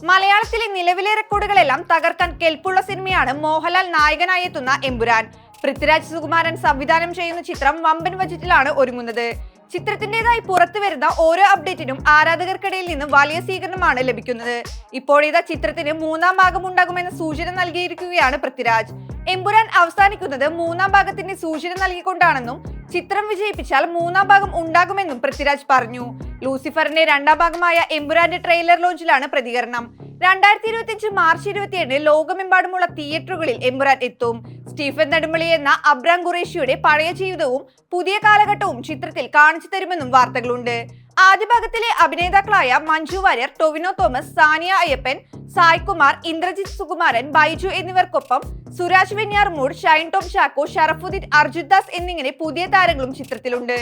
മലയാളത്തിലെ നിലവിലെ റെക്കോർഡുകളെല്ലാം തകർക്കാൻ കെൽപ്പുള്ള സിനിമയാണ് മോഹൻലാൽ നായകനായി എത്തുന്ന എമ്പുരാൻ. പൃഥ്വിരാജ് സുകുമാരൻ സംവിധാനം ചെയ്യുന്ന ചിത്രം വമ്പൻ ബജറ്റിലാണ് ഒരുങ്ങുന്നത്. ചിത്രത്തിന്റേതായി പുറത്തു വരുന്ന ഓരോ അപ്ഡേറ്റിനും ആരാധകർക്കിടയിൽ നിന്ന് വലിയ സ്വീകരണമാണ് ലഭിക്കുന്നത്. ഇപ്പോഴിതാ ചിത്രത്തിന് മൂന്നാം ഭാഗം ഉണ്ടാകുമെന്ന സൂചന നൽകിയിരിക്കുകയാണ് പൃഥ്വിരാജ്. എമ്പുരാൻ അവസാനിക്കുന്നത് മൂന്നാം ഭാഗത്തിന്റെ സൂചന നൽകിക്കൊണ്ടാണെന്നും ചിത്രം വിജയിപ്പിച്ചാൽ മൂന്നാം ഭാഗം ഉണ്ടാകുമെന്നും പൃഥ്വിരാജ് പറഞ്ഞു. ലൂസിഫറിന്റെ രണ്ടാം ഭാഗമായ എമ്പുരാന്റെ ട്രെയിലർ ലോഞ്ചിലാണ് പ്രതികരണം. 2025 മാർച്ച് 27 ലോകമെമ്പാടുമുള്ള തിയേറ്ററുകളിൽ എമ്പുരാൻ എത്തും. സ്റ്റീഫൻ നെടുമ്പള്ളി എന്ന അബ്രാം ഖുറേഷിയുടെ പഴയ ജീവിതവും പുതിയ കാലഘട്ടവും ചിത്രത്തിൽ കാണിച്ചു തരുമെന്നും വാർത്തകളുണ്ട്. ആദ്യ ഭാഗത്തിലെ അഭിനേതാക്കളായ മഞ്ജു വാര്യർ, ടൊവിനോ തോമസ്, സാനിയ അയ്യപ്പൻ, സായ് കുമാർ, ഇന്ദ്രജിത് സുകുമാരൻ, ബൈജു എന്നിവർക്കൊപ്പം സുരാജ് വെഞ്ഞാറമൂട്, ഷൈൻ ടോം ചാക്കോ, ഷറഫുദ്ദീൻ, അർജുൻ ദാസ് എന്നിങ്ങനെ പുതിയ താരങ്ങളും ചിത്രത്തിലുണ്ട്.